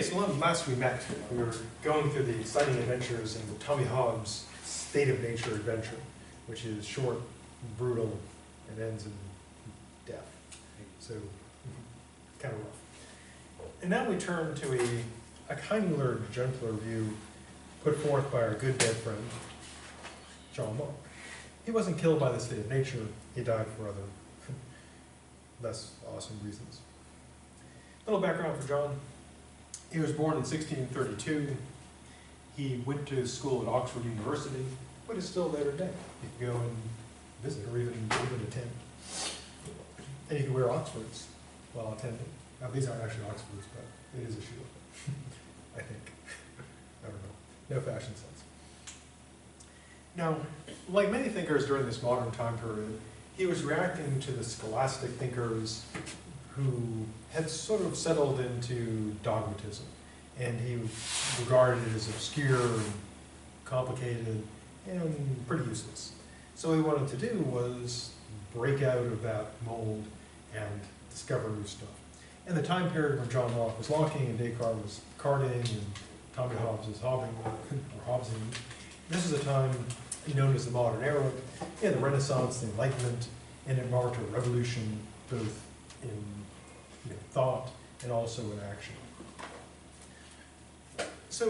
Okay, so last we met, we were going through the exciting adventures in Tommy Hobbes' State of Nature adventure, which is short, brutal, and ends in death. So, kind of rough. And now we turn to a kinder, gentler view put forth by our good dead friend, John Locke. He wasn't killed by the state of nature, he died for other, less awesome reasons. A little background for John. He was born in 1632. He went to school at Oxford University, but is still there today. You can go and visit or even attend. And you can wear Oxfords while attending. Now, these aren't actually Oxfords, but it is a shoe, I think. I don't know. No fashion sense. Now, like many thinkers during this modern time period, he was reacting to the scholastic thinkers who had sort of settled into dogmatism, and he regarded it as obscure and complicated and pretty useless. So what he wanted to do was break out of that mold and discover new stuff. And the time period when John Locke was locking and Descartes was carding and Tommy Hobbes was hobbing, or Hobbesing, this is a time known as the modern era, and the Renaissance, the Enlightenment, and it marked a revolution both in thought and also in action. So,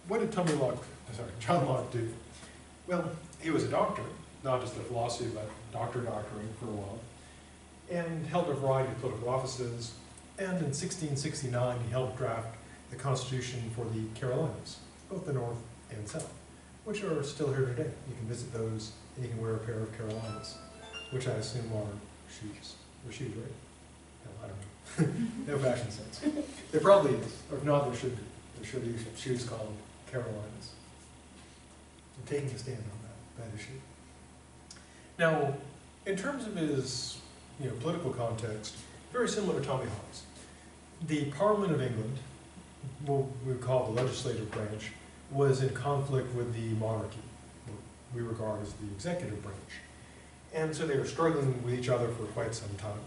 what did John Locke do? Well, he was a doctor, not just a philosophy, but doctoring for a while, and held a variety of political offices, and in 1669 he helped draft the Constitution for the Carolinas, both the North and South, which are still here today. You can visit those, and you can wear a pair of Carolinas, which I assume are shoes. They're shoes, right? No, I don't know. No fashion sense. There probably is, or if not, there should be. There should be shoes called Carolinas. I'm taking a stand on that issue. Now, in terms of his political context, very similar to Tommy Hobbes. The Parliament of England, what we call the legislative branch, was in conflict with the monarchy, what we regard as the executive branch. And so they were struggling with each other for quite some time.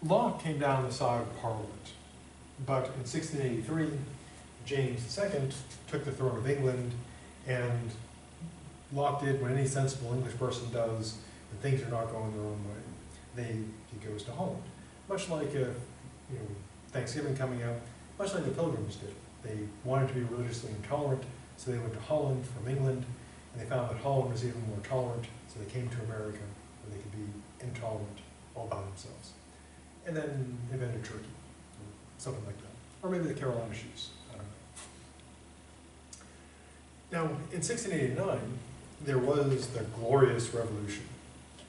Locke came down the side of Parliament, but in 1683, James II took the throne of England, and Locke did what any sensible English person does when things are not going their own way. He goes to Holland, much like Thanksgiving coming out, much like the Pilgrims did. They wanted to be religiously intolerant, so they went to Holland from England, and they found that Holland was even more tolerant, so they came to America, where they could be intolerant all by themselves. And then invented Turkey, or something like that. Or maybe the Carolina shoes, I don't know. Now, in 1689, there was the Glorious Revolution,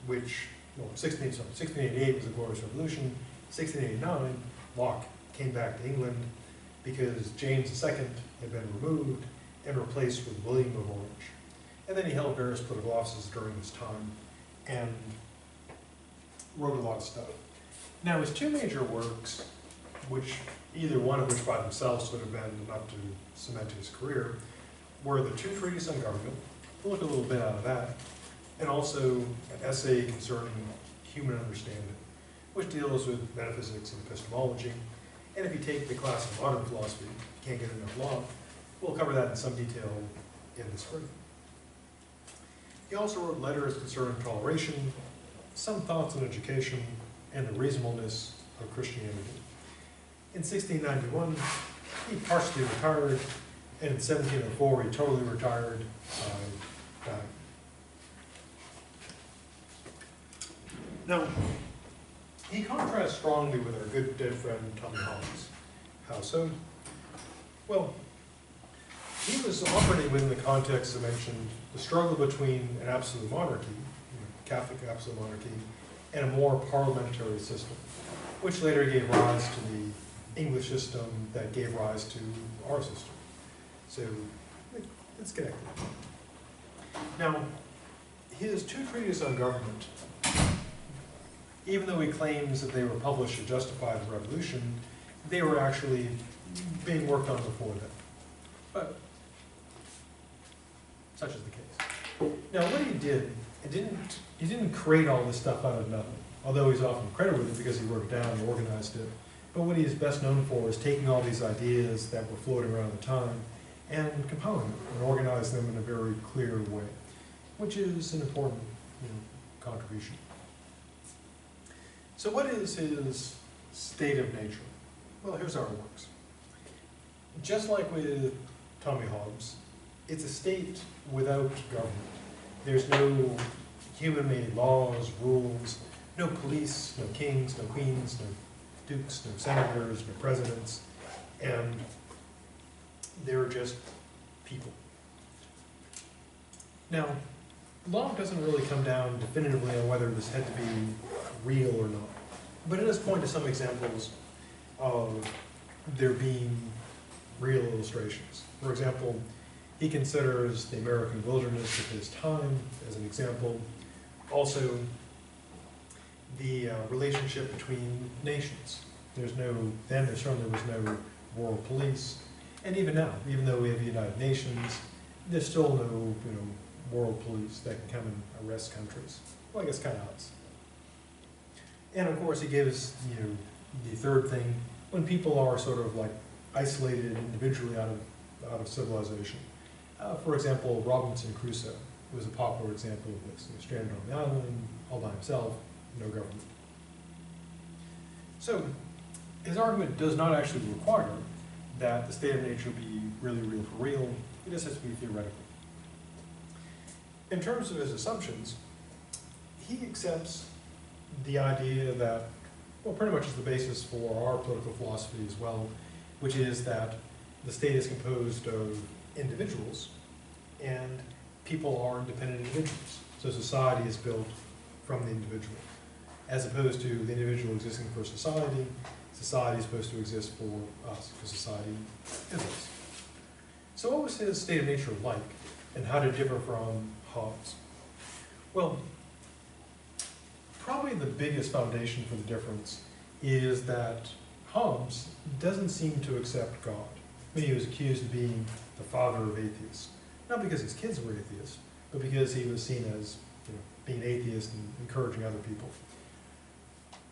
which, 1688 was the Glorious Revolution. 1689, Locke came back to England because James II had been removed and replaced with William of Orange. And then he held various political offices during this time and wrote a lot of stuff. Now, his two major works, which either one of which by themselves would have been enough to cement his career, were the two treatises on government. We'll look a little bit out of that, and also an essay concerning human understanding, which deals with metaphysics and epistemology. And if you take the class of modern philosophy, you can't get enough Locke, we'll cover that in some detail in the spring. He also wrote letters concerning toleration, some thoughts on education, and the reasonableness of Christianity. In 1691, he partially retired, and in 1704, he totally retired, died. Now, he contrasts strongly with our good dead friend Tommy Hobbes. How so? Well, he was operating within the context I mentioned, the struggle between an absolute monarchy, Catholic absolute monarchy, and a more parliamentary system, which later gave rise to the English system that gave rise to our system. So, it's connected. Now, his two treatises on government, even though he claims that they were published to justify the revolution, they were actually being worked on before then. But such is the case. Now, what he did, he didn't create all this stuff out of nothing, although he's often credited with it because he wrote it down and organized it But what he is best known for is taking all these ideas that were floating around at the time and compiling them and organizing them in a very clear way, which is an important contribution. So what is his state of nature? Well, here's how it works. Just like with Tommy Hobbes, it's a state without government. There's no human-made laws, rules, no police, no kings, no queens, no dukes, no senators, no presidents, and they're just people. Now, Locke doesn't really come down definitively on whether this had to be real or not, but it does point to some examples of there being real illustrations. For example, he considers the American wilderness of his time as an example. Also, the relationship between nations. Then there certainly was no world police, and even now, even though we have the United Nations, there's still no world police that can come and arrest countries. Well, I guess kind of us. And of course, he gives the third thing, when people are sort of like isolated individually out of civilization. For example, Robinson Crusoe was a popular example of this. He was stranded on the island, all by himself, no government. So, his argument does not actually require that the state of nature be really real for real. It just has to be theoretical. In terms of his assumptions, he accepts the idea that, well, pretty much is the basis for our political philosophy as well, which is that the state is composed of individuals, and people are independent individuals. So society is built from the individual, as opposed to the individual existing for society. Society is supposed to exist for us, because society is us. So what was his state of nature like, and how did it differ from Hobbes? Well, probably the biggest foundation for the difference is that Hobbes doesn't seem to accept God. I mean, he was accused of being the father of atheists. Not because his kids were atheists, but because he was seen as being atheist and encouraging other people.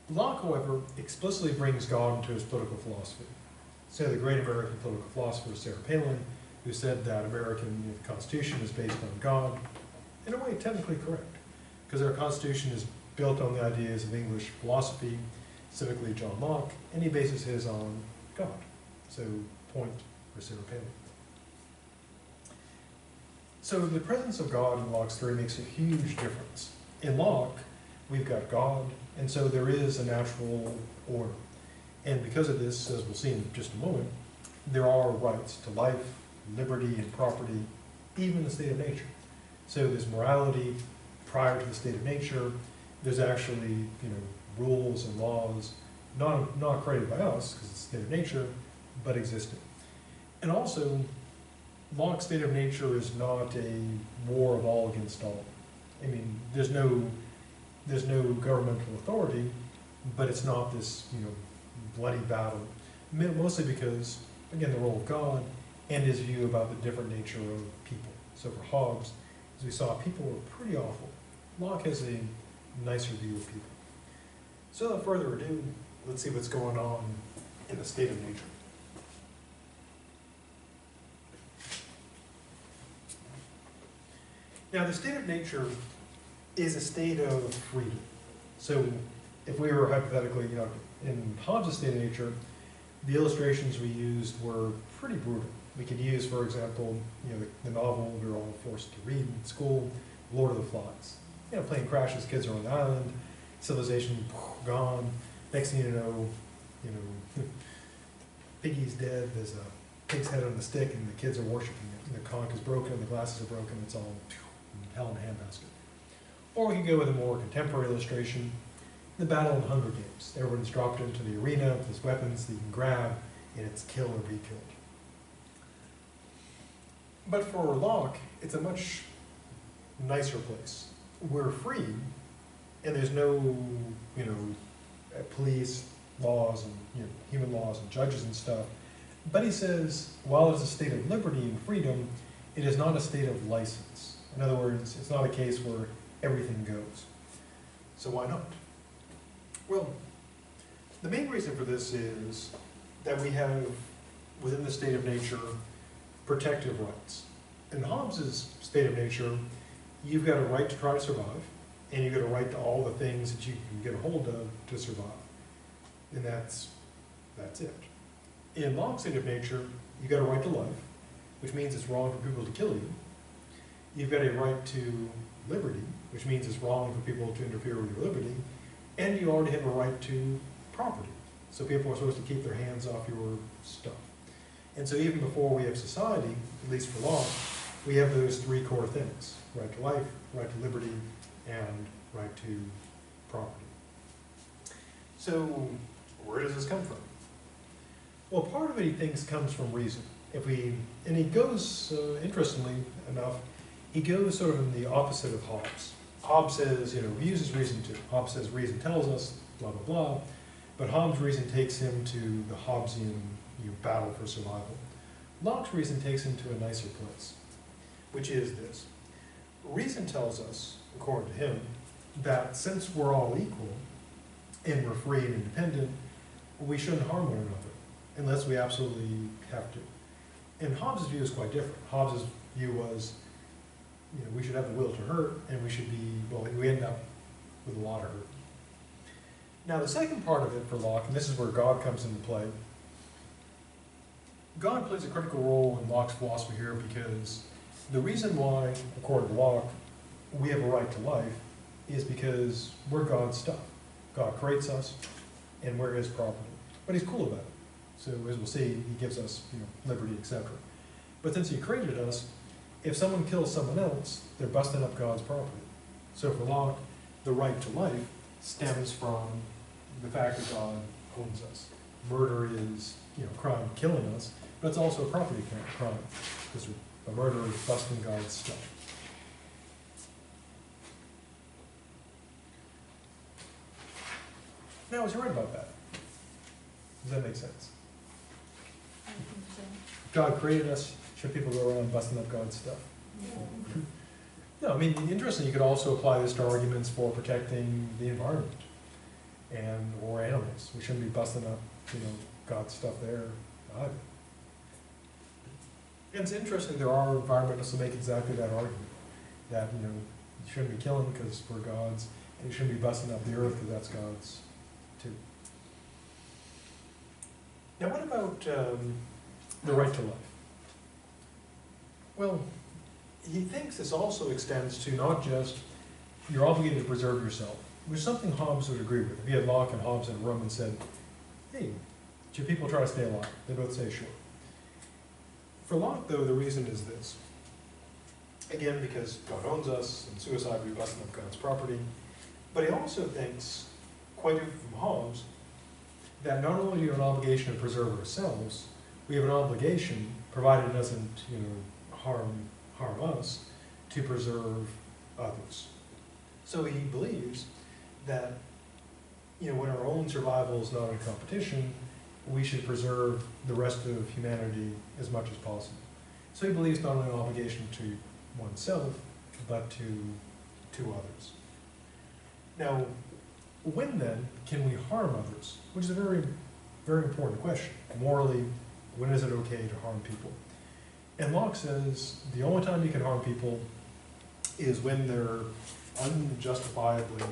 Locke, however, explicitly brings God into his political philosophy. So the great American political philosopher Sarah Palin, who said that American Constitution is based on God, in a way technically correct, because our Constitution is built on the ideas of English philosophy, specifically John Locke, and he bases his on God. So, point for Sarah Palin. So the presence of God in Locke's theory makes a huge difference. In Locke, we've got God, and so there is a natural order. And because of this, as we'll see in just a moment, there are rights to life, liberty, and property, even in the state of nature. So there's morality prior to the state of nature. There's actually, rules and laws, not created by us, because it's the state of nature, but existing. And also, Locke's state of nature is not a war of all against all. I mean, there's no governmental authority, but it's not this, bloody battle. Mostly because, again, the role of God and his view about the different nature of people. So for Hobbes, as we saw, people were pretty awful. Locke has a nicer view of people. So without further ado, let's see what's going on in the state of nature. Now, the state of nature is a state of freedom. So if we were hypothetically, in Hobbes' state of nature, the illustrations we used were pretty brutal. We could use, for example, the novel we were all forced to read in school, Lord of the Flies. Plane crashes, kids are on the island, civilization gone. Next thing you know, Piggy's dead. There's a pig's head on the stick, and the kids are worshiping it. And the conch is broken, the glasses are broken. It's all hell in a handbasket. Or we could go with a more contemporary illustration, the battle in the Hunger Games. Everyone's dropped into the arena with these weapons that you can grab, and it's kill or be killed. But for Locke, it's a much nicer place. We're free, and there's no, police laws and human laws and judges and stuff. But he says, while it's a state of liberty and freedom, it is not a state of license. In other words, it's not a case where everything goes. So why not? Well, The main reason for this is that we have, within the state of nature, protective rights. In Hobbes's state of nature, you've got a right to try to survive, and you've got a right to all the things that you can get a hold of to survive. And that's it. In Locke's state of nature, you've got a right to life, which means it's wrong for people to kill you. You've got a right to liberty, which means it's wrong for people to interfere with your liberty. And you already have a right to property. So people are supposed to keep their hands off your stuff. And so even before we have society, at least for Locke, we have those three core things: right to life, right to liberty, and right to property. So where does this come from? Well, part of it he thinks comes from reason. And he goes, interestingly enough, he goes sort of in the opposite of Hobbes. Hobbes says, he uses reason too. Hobbes says reason tells us, blah, blah, blah. But Hobbes' reason takes him to the Hobbesian battle for survival. Locke's reason takes him to a nicer place, which is this. Reason tells us, according to him, that since we're all equal and we're free and independent, we shouldn't harm one another unless we absolutely have to. And Hobbes' view is quite different. Hobbes' view was, we should have the will to hurt, and we should be, well, we end up with a lot of hurt. Now, the second part of it for Locke, and this is where God comes into play, God plays a critical role in Locke's philosophy here because the reason why, according to Locke, we have a right to life is because we're God's stuff. God creates us, and we're His property. But He's cool about it. So as we'll see, He gives us, liberty, etc. But since He created us, if someone kills someone else, they're busting up God's property. So for Locke, the right to life stems from the fact that God owns us. Murder is, crime killing us, but it's also a property crime because a murderer is busting God's stuff. Now, is he right about that? Does that make sense? I think so. God created us. Should people go around busting up God's stuff? No, I mean, interestingly, you could also apply this to arguments for protecting the environment or animals. We shouldn't be busting up, God's stuff there either. And it's interesting, there are environmentalists who make exactly that argument, that, you shouldn't be killing because we're God's, and you shouldn't be busting up the earth because that's God's too. Now, what about the right to life? Well, he thinks this also extends to not just you're obligated to preserve yourself, which is something Hobbes would agree with. If he had Locke and Hobbes in a room and said, hey, should people try to stay alive? They both say sure. For Locke, though, the reason is this. Again, because God owns us, and suicide would be busting up God's property. But he also thinks, quite different from Hobbes, that not only do we have an obligation to preserve ourselves, we have an obligation, provided it doesn't, harm us, to preserve others. So he believes that, when our own survival is not in competition, we should preserve the rest of humanity as much as possible. So he believes not only an obligation to oneself, but to others. Now, when then can we harm others? Which is a very, very important question. Morally, when is it okay to harm people? And Locke says the only time you can harm people is when they're unjustifiably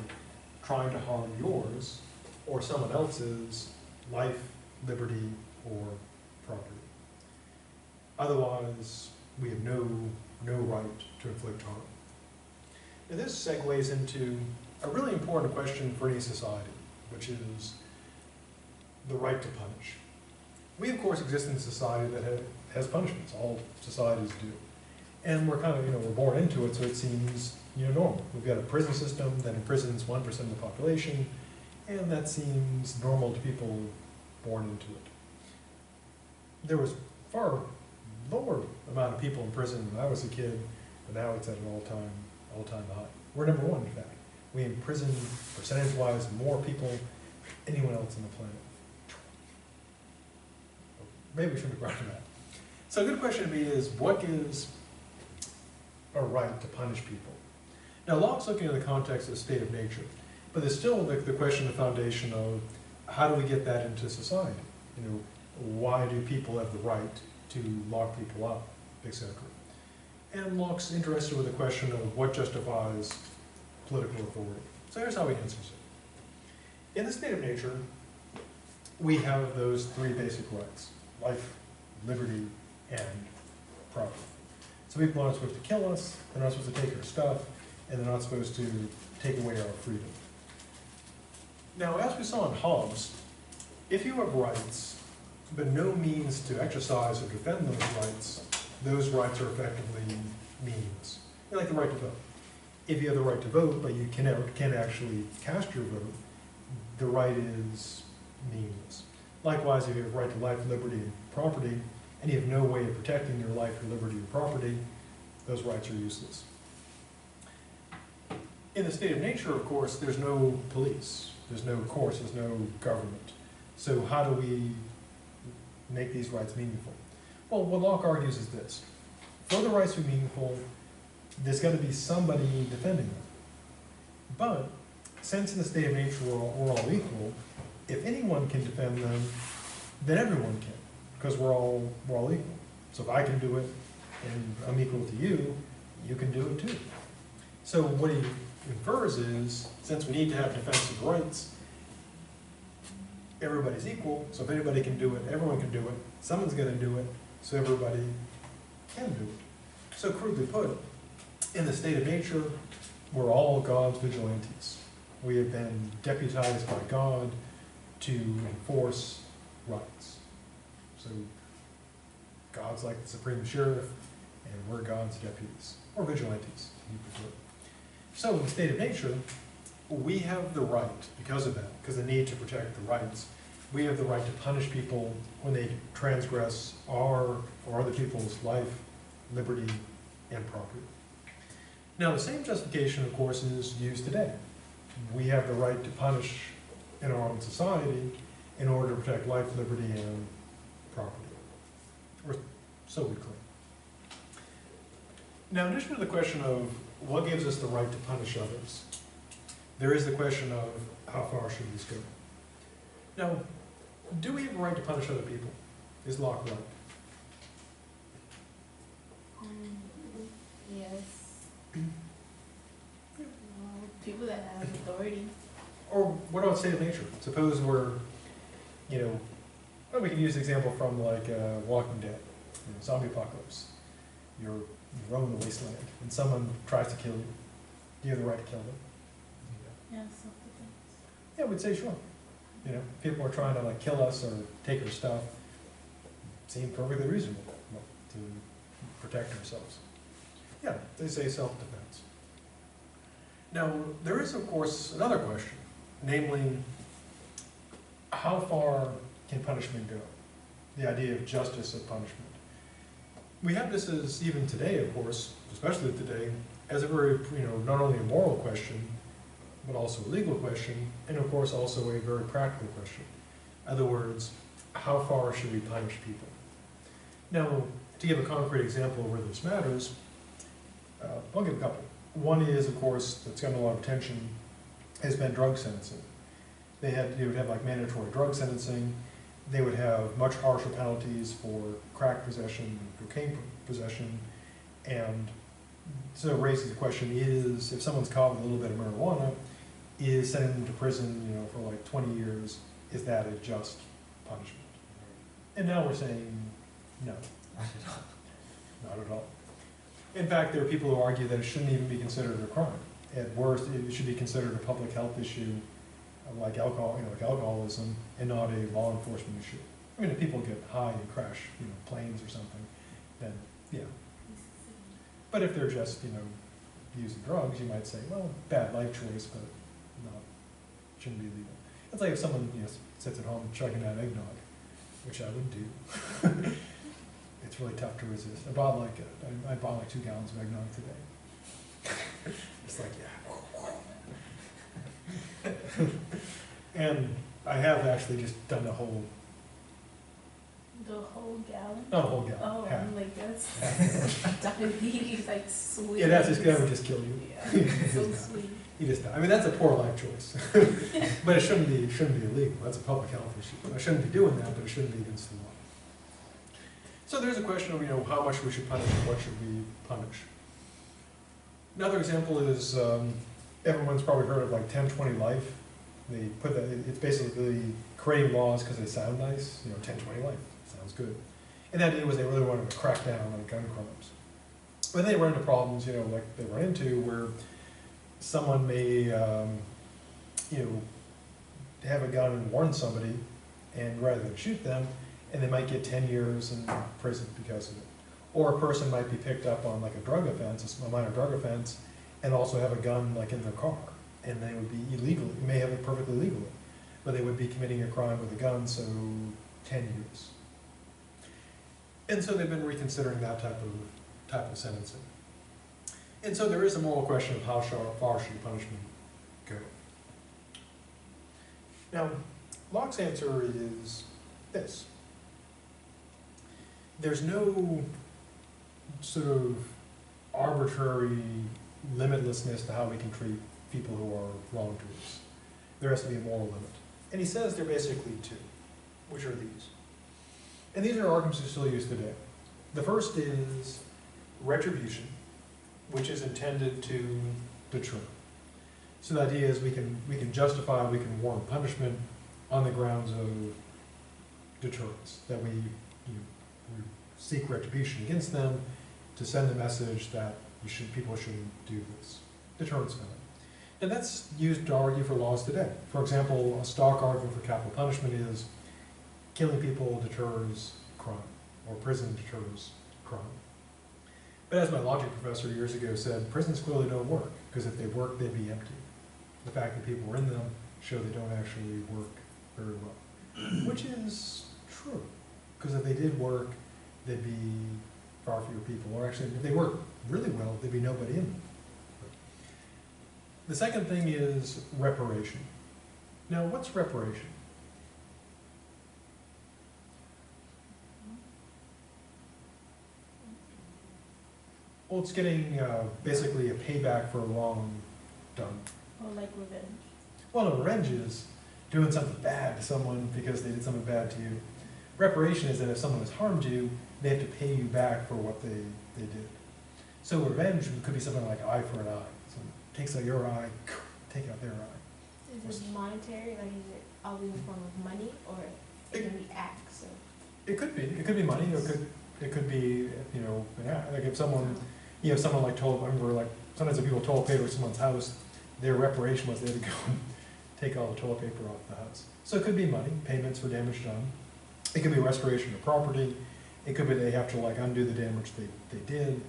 trying to harm yours or someone else's life, liberty, or property. Otherwise, we have no right to inflict harm. Now this segues into a really important question for any society, which is the right to punish. We, of course, exist in a society that has punishments. All societies do. And we're kind of, we're born into it, so it seems, normal. We've got a prison system that imprisons 1% of the population, and that seems normal to people born into it. There was far lower amount of people in prison when I was a kid, but now it's at an all-time high. We're number one, in fact. We imprison, percentage-wise, more people than anyone else on the planet. Maybe we shouldn't be proud of that. So a good question to me is, what gives a right to punish people? Now, Locke's looking at the context of the state of nature, but there's still the question, the foundation of how do we get that into society? You know, why do people have the right to lock people up, etc.? And Locke's interested with the question of what justifies political authority. So here's how he answers it. In the state of nature, we have those three basic rights: life, liberty, and property. So people aren't supposed to kill us, they're not supposed to take our stuff, and they're not supposed to take away our freedom. Now, as we saw in Hobbes, if you have rights, but no means to exercise or defend those rights are effectively meaningless. Like the right to vote. If you have the right to vote, but you can't actually cast your vote, the right is meaningless. Likewise, if you have the right to life, liberty, and property, and you have no way of protecting your life, your liberty, or property, those rights are useless. In the state of nature, of course, there's no police, there's no courts, there's no government. So how do we make these rights meaningful? Well, what Locke argues is this. For the rights to be meaningful, there's got to be somebody defending them. But since in the state of nature we're all equal, if anyone can defend them, then everyone can, because we're all equal. So if I can do it and I'm equal to you, you can do it too. So what he infers is, since we need to have defensive rights, everybody's equal, so if anybody can do it, everyone can do it, someone's going to do it, so everybody can do it. So crudely put, in the state of nature, we're all God's vigilantes. We have been deputized by God to enforce rights. So God's like the supreme sheriff, and we're God's deputies, or vigilantes, if you prefer. So in the state of nature, we have the right, because of that, because the need to protect the rights, we have the right to punish people when they transgress our or other people's life, liberty, and property. Now, the same justification, of course, is used today. We have the right to punish in our own society in order to protect life, liberty, and property. Or so we claim. Now, in addition to the question of what gives us the right to punish others, there is the question of how far should this go? Now, do we have a right to punish other people? Is Locke right? Yes. Well, people that have authority. Or what about state of nature? Suppose we're, well, we can use the example from like Walking Dead, zombie apocalypse. You're roaming the wasteland and someone tries to kill you. Do you have the right to kill them? Yeah, self-defense. Yeah, we'd say sure. People are trying to like kill us or take our stuff. Seems perfectly reasonable to protect ourselves. Yeah, they say self-defense. Now, there is, of course, another question, namely, how far can punishment go? The idea of justice of punishment. We have this as, even today, of course, especially today, as a very, not only a moral question, but also a legal question, and of course also a very practical question. In other words, how far should we punish people? Now, to give a concrete example of where this matters, I'll give a couple. One is, of course, that's gotten a lot of attention, has been drug sentencing. They would have like mandatory drug sentencing. They would have much harsher penalties for crack possession, cocaine possession, and so it raises the question is, if someone's caught with a little bit of marijuana, is sending them to prison, for like 20 years, is that a just punishment? And now we're saying no. Not at all. In fact, there are people who argue that it shouldn't even be considered a crime. At worst, it should be considered a public health issue, like alcohol, like alcoholism, and not a law enforcement issue. I mean, if people get high and crash, planes or something, then yeah. But if they're just, using drugs, you might say, well, bad life choice, but shouldn't be legal. It's like if someone sits at home chugging down eggnog, which I would do. It's really tough to resist. I bought like 2 gallons of eggnog today. It's like, yeah. And I have actually just done the whole gallon? Not a whole gallon. Oh, half. I'm like, that's diabetes, like sweet. Yeah, that would just kill you. Yeah, so sweet. He just died. I mean, that's a poor life choice. But it shouldn't be illegal. That's a public health issue. I shouldn't be doing that, but it shouldn't be against the law. So there's a question of, how much we should punish and what should we punish. Another example is, everyone's probably heard of like 10-20 life. They put that, it's basically creating laws because they sound nice, 10-20 life, sounds good. And the idea was they really wanted to crack down on gun crimes. But they run into problems, like they run into where someone may, have a gun and warn somebody, and rather than shoot them, and they might get 10 years in prison because of it. Or a person might be picked up on like a drug offense, a minor drug offense, and also have a gun like in their car, and they would be illegal. You may have it perfectly legally, but they would be committing a crime with a gun, so 10 years. And so they've been reconsidering that type of sentencing. And so there is a moral question of how far should punishment go. Now, Locke's answer is this. There's no sort of arbitrary limitlessness to how we can treat people who are wrongdoers. There has to be a moral limit. And he says there are basically two, which are these. And these are arguments we still use today. The first is retribution, which is intended to deter. So the idea is we can justify, we can warrant punishment on the grounds of deterrence, that we seek retribution against them to send the message that people shouldn't do this. Deterrence value. And that's used to argue for laws today. For example, a stock argument for capital punishment is killing people deters crime, or prison deters crime. But as my logic professor years ago said, prisons clearly don't work, because if they worked, they'd be empty. The fact that people are in them show they don't actually work very well. Which is true, because if they did work, there'd be far fewer people. Or actually, if they work really well, there'd be nobody in them. The second thing is reparation. Now, what's reparation? Well, it's getting basically a payback for a wrong done. Or like revenge. Well, no, revenge is doing something bad to someone because they did something bad to you. Reparation is that if someone has harmed you, they have to pay you back for what they did. So revenge could be something like eye for an eye. Someone takes out your eye, take out their eye. Is it monetary, like is it always in the form of money, or it can be acts of? It could be. It could be money, or it could be, an act. Like if someone, someone like told, I remember like, sometimes if people toilet paper at someone's house, their reparation was they had to go and take all the toilet paper off the house. So it could be money, payments for damage done. It could be restoration of property. It could be they have to like undo the damage they did.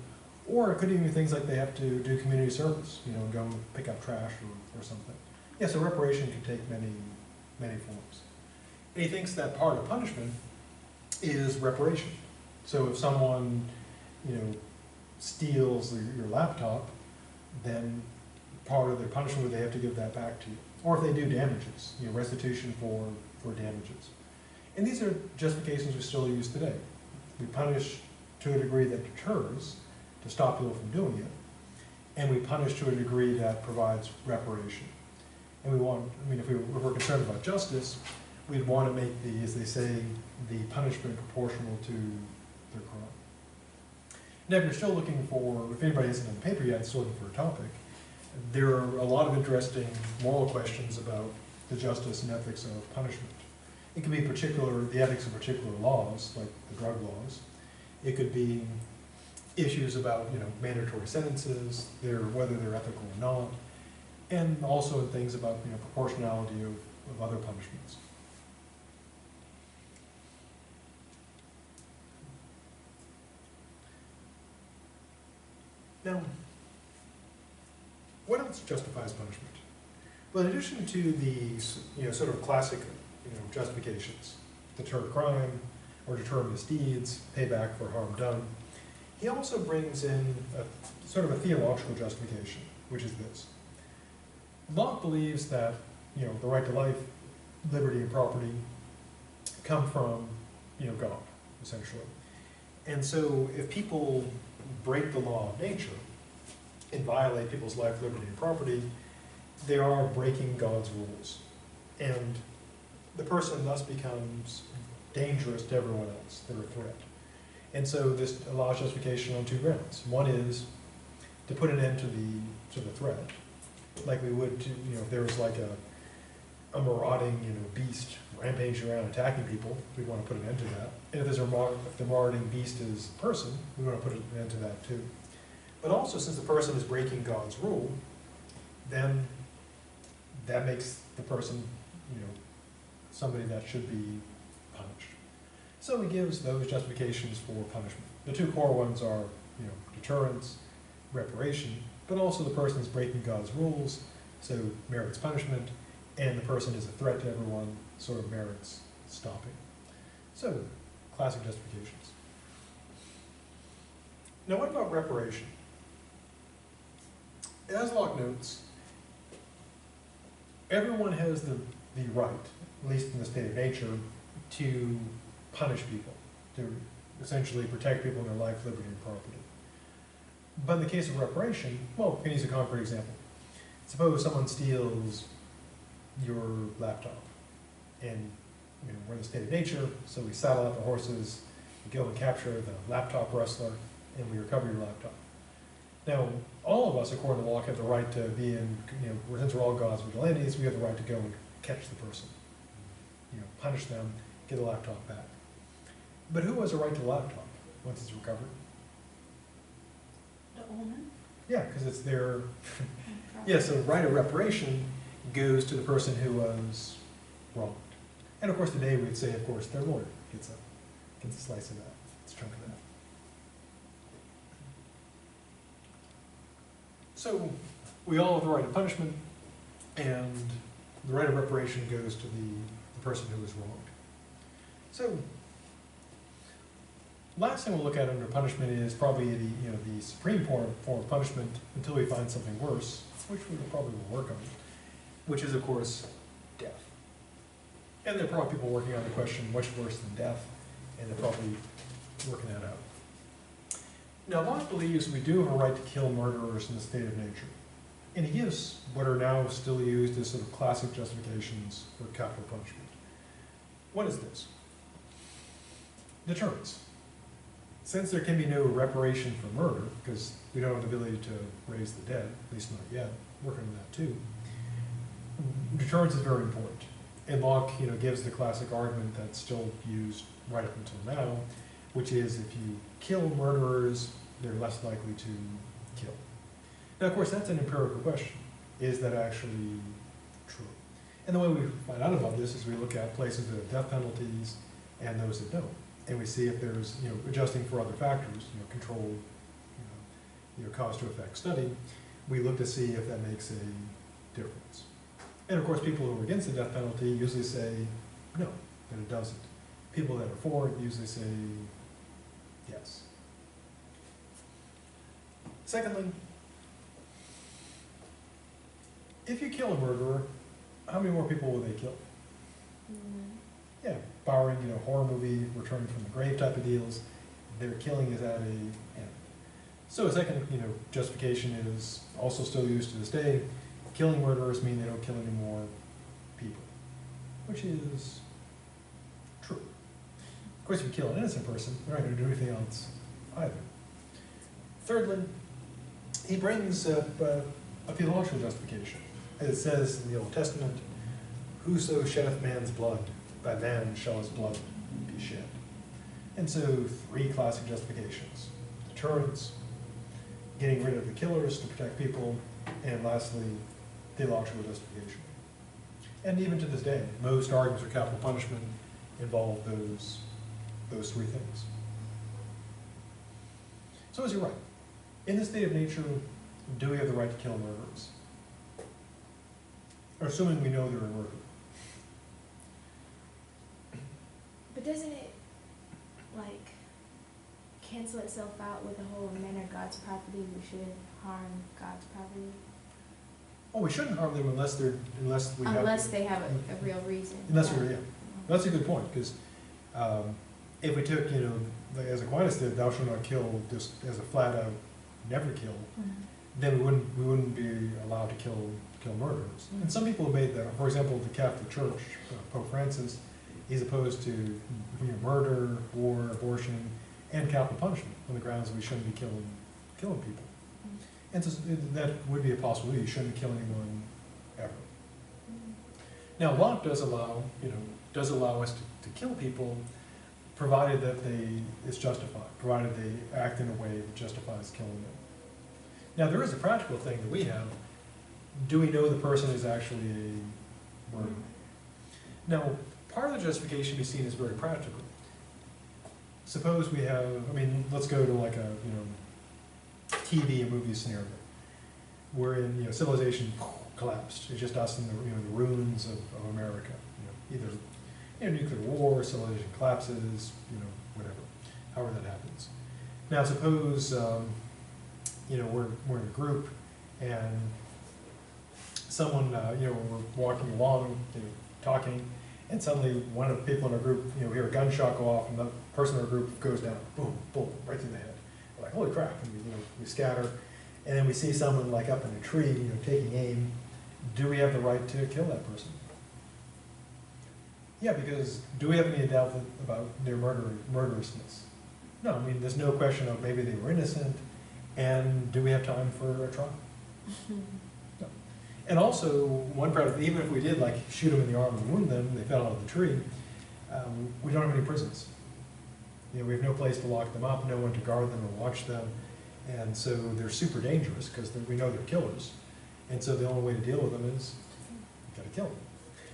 Or it could even be things like they have to do community service, go and pick up trash or something. Yeah, so reparation can take many, many forms. And he thinks that part of punishment is reparation. So if someone, steals your laptop, then part of their punishment would they have to give that back to you. Or if they do damages, restitution for damages. And these are justifications we still use today. We punish to a degree that deters, to stop people from doing it, and we punish to a degree that provides reparation. And we want, if we're concerned about justice, we'd want to make the, as they say, the punishment proportional to their crime. Now, if you're still looking for, if anybody hasn't done the paper yet, still looking for a topic, there are a lot of interesting moral questions about the justice and ethics of punishment. It could be the ethics of particular laws, like the drug laws. It could be issues about, mandatory sentences, whether they're ethical or not, and also things about, proportionality of other punishments. Now, what else justifies punishment? Well, in addition to the sort of classic justifications, deter crime or deter misdeeds, payback for harm done, he also brings in sort of a theological justification, which is this. Locke believes that the right to life, liberty, and property come from God, essentially. And so if people break the law of nature and violate people's life, liberty, and property, they are breaking God's rules. And the person thus becomes dangerous to everyone else. They're a threat. And so this allows justification on two grounds. One is to put an end to the threat, like we would to, if there was like a marauding, beast rampaging around attacking people, we want to put an end to that. And if the marauding beast is a person, we want to put an end to that too. But also, since the person is breaking God's rule, then that makes the person, somebody that should be punished. So he gives those justifications for punishment. The two core ones are, deterrence, reparation, but also the person is breaking God's rules, so merits punishment, and the person is a threat to everyone, so it merits stopping. So, classic justifications. Now what about reparation? As Locke notes, everyone has the right, at least in the state of nature, to punish people, to essentially protect people in their life, liberty, and property. But in the case of reparation, well, we can use a concrete example. Suppose someone steals your laptop, and we're in the state of nature, so we saddle up the horses, we go and capture the laptop rustler, and we recover your laptop. Now, all of us, according to Locke, have the right to be in, since we're all God's vigilantes, we have the right to go and catch the person, punish them, get the laptop back. But who has a right to the laptop once it's recovered? The owner? Yeah, because it's their, yeah, so right of reparation goes to the person who was wronged. And of course today we'd say, of course, their lawyer gets a slice of that, gets a chunk of that. So we all have the right of punishment, and the right of reparation goes to the person who was wronged. So last thing we'll look at under punishment is probably the supreme form of punishment until we find something worse, which we probably will work on, which is, of course, death. And there are probably people working on the question, much worse than death, and they're probably working that out. Now, Locke believes we do have a right to kill murderers in the state of nature. And he gives what are now still used as sort of classic justifications for capital punishment. What is this? Deterrence. Since there can be no reparation for murder, because we don't have the ability to raise the dead, at least not yet, working on that too, deterrence is very important. And Locke, gives the classic argument that's still used right up until now, which is if you kill murderers, they're less likely to kill. Now, of course, that's an empirical question. Is that actually true? And the way we find out about this is we look at places that have death penalties and those that don't. And we see if there's, adjusting for other factors, controlled, cause to effect study, we look to see if that makes a difference. And of course, people who are against the death penalty usually say no, that it doesn't. People that are for it usually say yes. Secondly, if you kill a murderer, how many more people will they kill? Yeah, barring, horror movie, returning from the grave type of deals, their killing is at a end. So a second, justification is also still used to this day. Killing murderers mean they don't kill any more people, which is true. Of course, if you kill an innocent person, they're not going to do anything else either. Thirdly, he brings up a theological justification. As it says in the Old Testament, whoso sheddeth man's blood, by man shall his blood be shed. And so, three classic justifications. Deterrence, getting rid of the killers to protect people, and lastly, theological justification. And even to this day, most arguments for capital punishment involve those three things. So is he right? In the state of nature, do we have the right to kill murderers? Or assuming we know they're a murderer. But doesn't it, cancel itself out with the whole men are God's property, we should harm God's property? Oh, we shouldn't harm them unless they have a real reason. Yeah. That's a good point, because if we took, as Aquinas did, thou shalt not kill, just as a flat out never kill, then we wouldn't be allowed to kill murderers. And some people have made that. For example, the Catholic Church, Pope Francis, he's opposed to murder, war, abortion, and capital punishment on the grounds that we shouldn't be killing people. And so that would be a possibility. You shouldn't kill anyone ever. Now, Locke does allow us to kill people, provided that it's justified, provided they act in a way that justifies killing them. Now, there is a practical thing that we have. Do we know the person is actually a murderer? Now, part of the justification can be seen as very practical. Suppose we have, let's go to like a, TV and movie scenario, wherein, civilization collapsed. It's just us in the ruins of America. Either nuclear war, civilization collapses, whatever, however that happens. Now, suppose, we're in a group and someone, we're walking along, talking, and suddenly one of the people in our group, we hear a gunshot go off, and the person in our group goes down, boom, boom, right through the head. We're like, holy crap, and we scatter, and then we see someone like up in a tree, taking aim. Do we have the right to kill that person? Yeah, because do we have any doubt about their murderousness? No, there's no question of maybe they were innocent, and do we have time for a trial? No. And also, one part of even if we did shoot them in the arm and wound them, they fell out of the tree, we don't have any prisons. We have no place to lock them up, no one to guard them or watch them, and so they're super dangerous because we know they're killers. And so the only way to deal with them is you've got to kill them.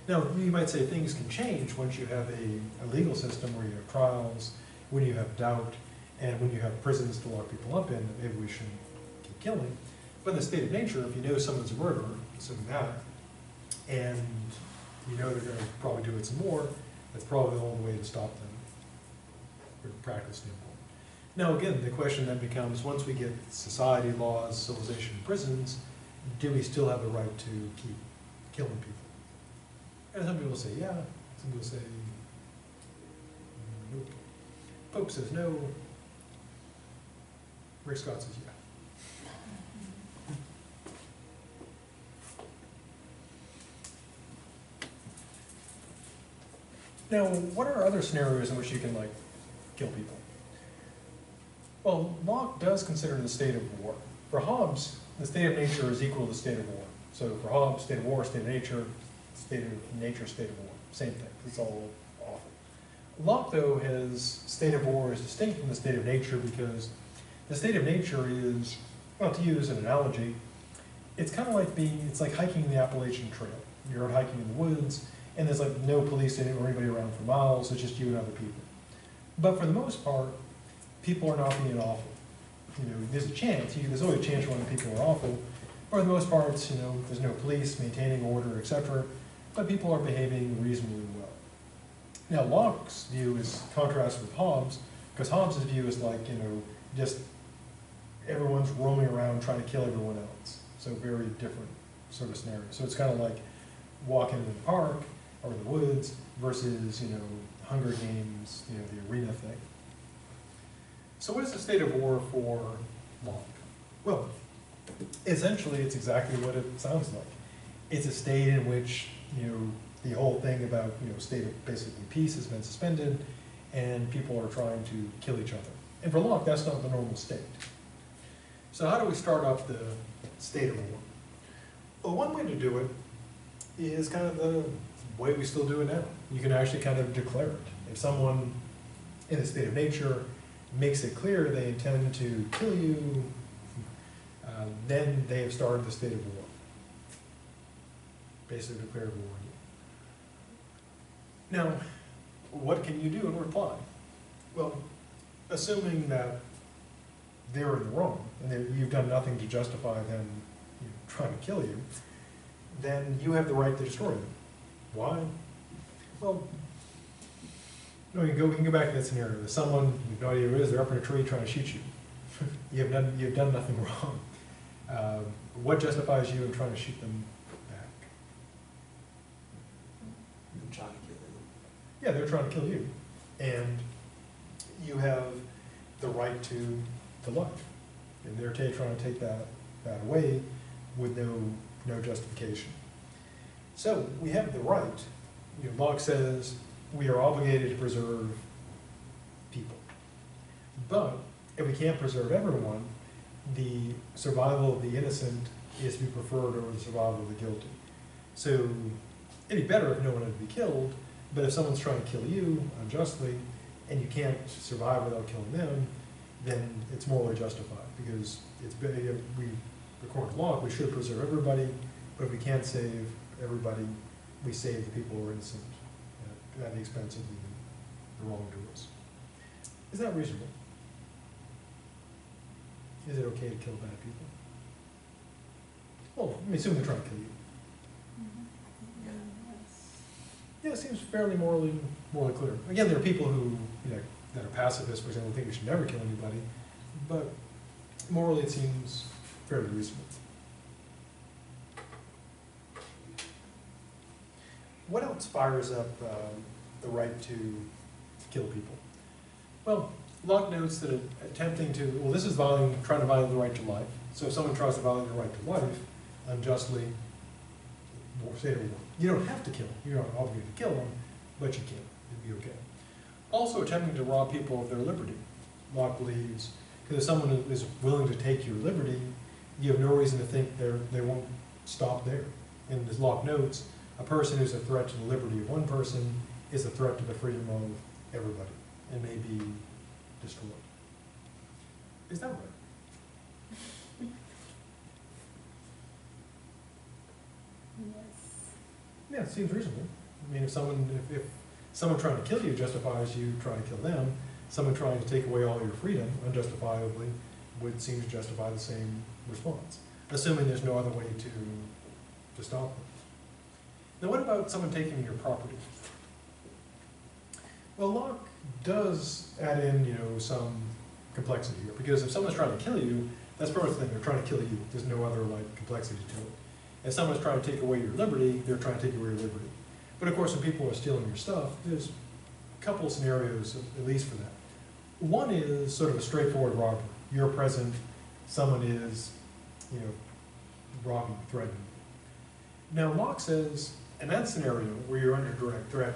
Now, you might say things can change once you have a legal system where you have trials, when you have doubt, and when you have prisons to lock people up in, that maybe we shouldn't keep killing. But in the state of nature, if you know someone's a murderer, assuming that, and you know they're going to probably do it some more, that's probably the only way to stop them from a practical standpoint. Now again, the question then becomes, once we get society, laws, civilization, prisons, do we still have the right to keep killing people? And some people say yeah, some people say nope. Pope says no, Rick Scott says yeah. Now, what are other scenarios in which you can kill people? Well, Locke does consider the state of war. For Hobbes, the state of nature is equal to the state of war. So for Hobbes, state of war, state of nature, state of war. Same thing. It's all awful. Locke, though, his state of war is distinct from the state of nature because the state of nature is, well, to use an analogy, it's kind of it's like hiking the Appalachian Trail. You're out hiking in the woods, and there's no police or anybody around for miles, it's just you and other people. But for the most part, people are not being awful. There's a chance, there's always a chance one of the people are awful. For the most part, there's no police maintaining order, etc. But people are behaving reasonably well. Now, Locke's view is contrasted with Hobbes, because Hobbes' view is just everyone's roaming around trying to kill everyone else. So very different sort of scenario. So it's kind of like walking in the park or the woods versus, Hunger Games, the arena thing. So what is the state of war for Locke? Well, essentially it's exactly what it sounds like. It's a state in which, the whole thing about, state of basically peace has been suspended and people are trying to kill each other. And for Locke, that's not the normal state. So how do we start up the state of war? Well, one way to do it is kind of the way we still do it now. You can actually kind of declare it. If someone in a state of nature makes it clear they intend to kill you, then they have started the state of war. Basically declared war on you. Now, what can you do in reply? Well, assuming that they're in the wrong, and you've done nothing to justify them trying to kill you, then you have the right to destroy them. Why? Well, no, we can go back to that scenario. There's someone, you've no idea who it is, they're up in a tree trying to shoot you. You've done nothing wrong. What justifies you in trying to shoot them back? I'm trying to kill them. Yeah, they're trying to kill you. And you have the right to life. And they're trying to take that that away with no justification. So we have the right, Locke says we are obligated to preserve people. But if we can't preserve everyone, the survival of the innocent is to be preferred over the survival of the guilty. So it'd be better if no one had to be killed, but if someone's trying to kill you unjustly and you can't survive without killing them, then it's morally justified because it's better. According to Locke, we should preserve everybody, but if we can't save everybody, we save the people who are innocent at the expense of the wrongdoers. Is that reasonable? Is it okay to kill bad people? Well, I assume they're trying to kill you. Yeah, it seems fairly morally clear. Again, there are people who, that are pacifists, for example, think we should never kill anybody, but morally it seems fairly reasonable. What else fires up the right to kill people? Well, Locke notes that attempting to, this is trying to violate the right to life. So if someone tries to violate the right to life unjustly, say you don't have to kill them. You're not obligated to kill them, but you can. It'd be okay. Also attempting to rob people of their liberty. Locke believes, because if someone is willing to take your liberty, you have no reason to think they won't stop there. And as Locke notes, a person who's a threat to the liberty of one person is a threat to the freedom of everybody and may be destroyed. Is that right? Yes. Yeah, it seems reasonable. I mean, if someone trying to kill you justifies you trying to kill them, someone trying to take away all your freedom unjustifiably would seem to justify the same response, assuming there's no other way to stop them. Now, what about someone taking your property? Well, Locke does add in, some complexity here, because if someone's trying to kill you, that's part of the thing. They're trying to kill you. There's no other complexity to it. If someone's trying to take away your liberty, they're trying to take away your liberty. But of course, when people are stealing your stuff, there's a couple of scenarios, at least for that. One is sort of a straightforward robbery. You're present, someone is, robbing, threatening you. Now, Locke says, in that scenario where you're under direct threat,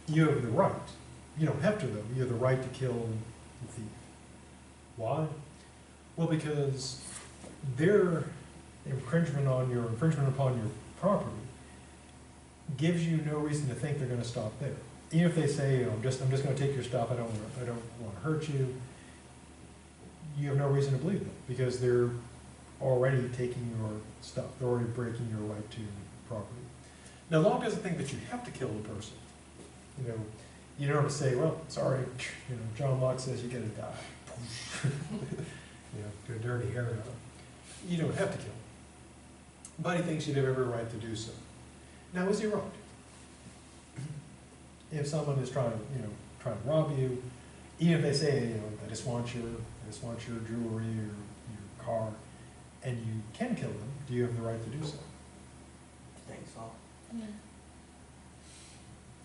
you have the right. You don't have to, though. You have the right to kill the thief. Why? Well, because their infringement upon your property gives you no reason to think they're going to stop there. Even if they say, I'm just going to take your stuff, I don't want to hurt you, you have no reason to believe them because they're already taking your stuff. They're already breaking your right to property. Now, Locke doesn't think that you have to kill the person. You don't have to say, well, sorry, John Locke says you got to die. Do a dirty hair out. You don't have to kill him. But he thinks you'd have every right to do so. Now, is he right? If someone is trying to rob you, even if they say, I just want your jewelry or your car, and you can kill them, do you have the right to do so? I think so. Yeah.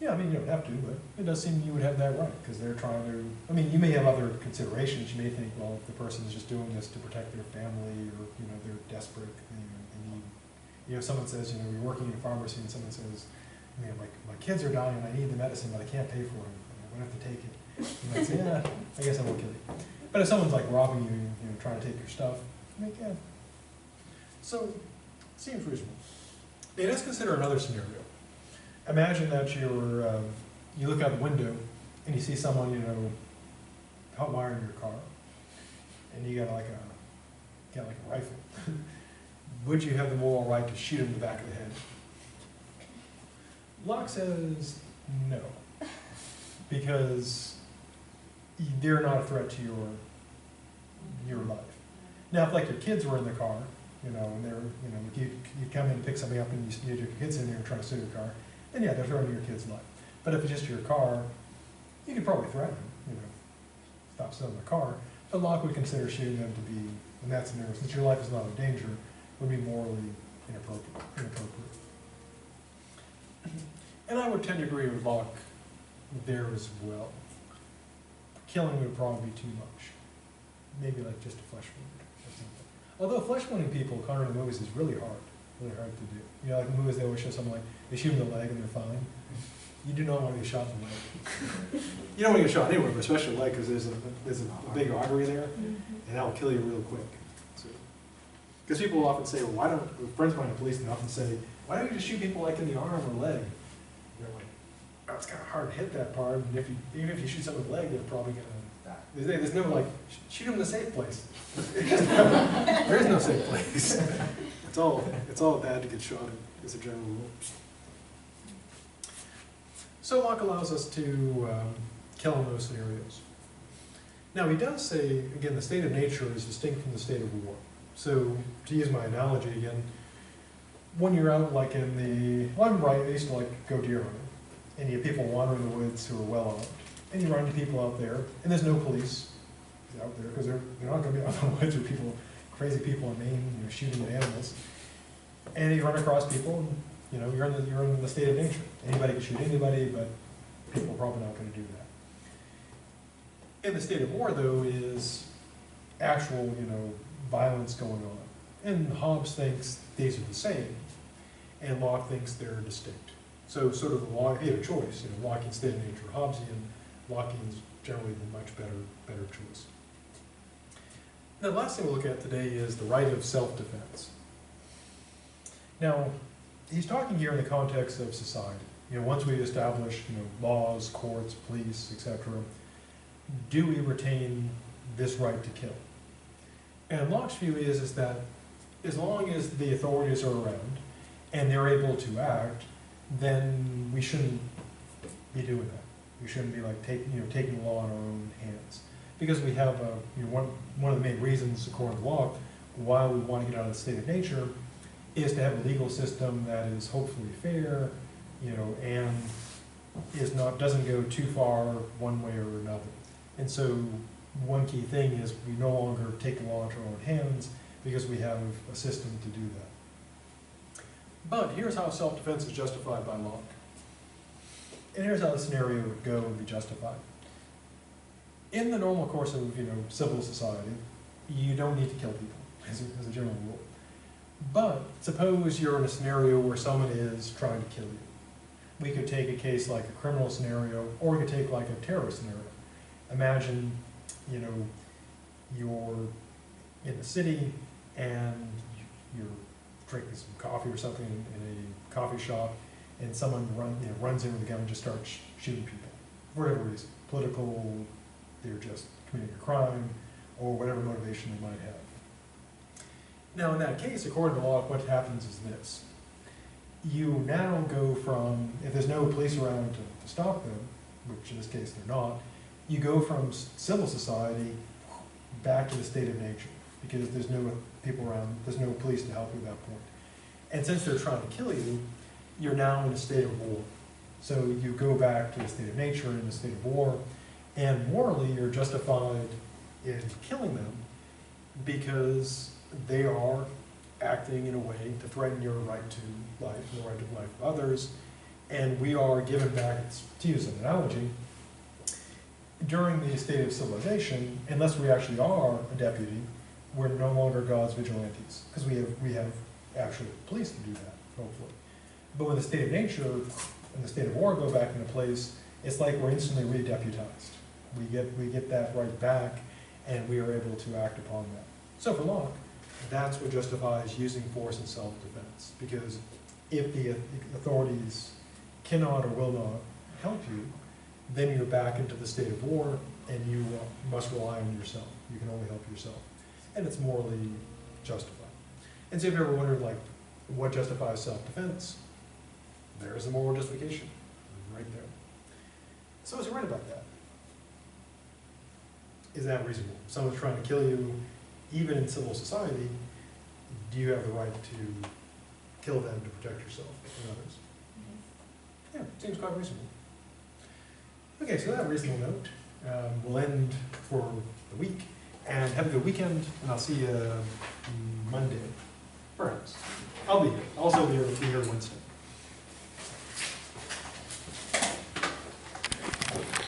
Yeah, I mean, you don't have to, but it does seem you would have that right, because they're trying to, you may have other considerations. You may think, well, if the person is just doing this to protect their family, or, they're desperate, they need, if someone says, you're working in a pharmacy, and someone says, my kids are dying, and I need the medicine, but I can't pay for it, I'm going to have to take it. You might say, yeah, I guess I won't kill you. But if someone's robbing you, trying to take your stuff, you can. So, it seems reasonable. Now, let's consider another scenario. Imagine that you look out the window and you see someone, hot wiring your car, and you got a rifle. Would you have the moral right to shoot him in the back of the head? Locke says no, because they're not a threat to your life. Now, if your kids were in the car, and they're, you come in and pick something up and you have your kids in there and try to steal your car, then yeah, they're threatening your kid's life. But if it's just your car, you could probably threaten them, stop stealing the car. But Locke would consider shooting them to be, in that scenario, since your life is not in danger, would be morally inappropriate. And I would tend to agree with Locke there as well. Killing would probably be too much. Maybe just a flesh wound or something. Although flesh-wounding people, according to the movies, is really hard to do. You know, like in movies, they always show someone like, they shoot them in the leg and they're fine. You do not want to get shot in the leg. You don't want to get shot anywhere, but especially the leg, because there's a big artery there, and that'll kill you real quick. Because people often say, well, why don't, friends of mine in police, and often say, why don't you just shoot people like in the arm or leg? They're like, oh, it's kind of hard to hit that part, and even if you shoot someone in the leg, they're probably going to die. There's no like, shoot them in the safe place. There is no safe place. It's all bad to get shot in, as a general rule. So Locke allows us to kill in those scenarios. Now he does say, again, the state of nature is distinct from the state of war. So to use my analogy again, when you're out like in the, well, I'm right, I used to like go deer hunting, and you have people wandering the woods who are well armed, and you run into people out there, and there's no police out there, because they're not going to be out in the woods with people, crazy people in Maine, you know, shooting at animals. And you run across people, and you know, you're in the state of nature. Anybody can shoot anybody, but people are probably not going to do that. In the state of war, though, is actual, you know, violence going on. And Hobbes thinks these are the same, and Locke thinks they're distinct. So sort of Locke, he had a choice, you know, Lockean state of nature, Hobbesian. Lockean's generally the much better choice. Now, the last thing we'll look at today is the right of self-defense. Now, he's talking here in the context of society. You know, once we establish, you know, laws, courts, police, etc., do we retain this right to kill? And Locke's view is that as long as the authorities are around and they're able to act, then we shouldn't be doing that. We shouldn't be like taking the law in our own hands, because we have one of the main reasons, according to Locke, why we want to get out of the state of nature is to have a legal system that is hopefully fair, you know, and doesn't go too far one way or another. And so one key thing is we no longer take the law into our own hands because we have a system to do that. But here's how self-defense is justified by Locke. And here's how the scenario would go and be justified. In the normal course of, you know, civil society, you don't need to kill people as a general rule. But suppose you're in a scenario where someone is trying to kill you. We could take a case like a criminal scenario, or we could take like a terrorist scenario. Imagine, you know, you're in the city and you're drinking some coffee or something in a coffee shop, and someone runs in with a gun and just starts shooting people for whatever reason, political, they're just committing a crime, or whatever motivation they might have. Now in that case, according to Locke, what happens is this. You now go from, if there's no police around to stop them, which in this case they're not, you go from civil society back to the state of nature, because there's no people around, there's no police to help you at that point. And since they're trying to kill you, you're now in a state of war. So you go back to the state of nature in a state of war, and morally you're justified in killing them because they are acting in a way to threaten your right to life and the right to life of others, and we are given back, to use an analogy, during the state of civilization, unless we actually are a deputy, we're no longer God's vigilantes, because we have actual police to do that, hopefully. But when the state of nature and the state of war go back into place, it's like we're instantly re-deputized. We get that right back, and we are able to act upon that. So for Locke, that's what justifies using force in self-defense, because if the authorities cannot or will not help you, then you're back into the state of war, and you must rely on yourself. You can only help yourself. And it's morally justified. And so if you ever wondered, like, what justifies self-defense, there's the moral justification, right there. So is he right about that? Is that reasonable? If someone's trying to kill you, even in civil society, do you have the right to kill them to protect yourself and others? Yeah, seems quite reasonable. Okay, so that reasonable note, we'll end for the week. And have a good weekend, and I'll see you Monday, perhaps. I'll be here. I'll also be here Wednesday.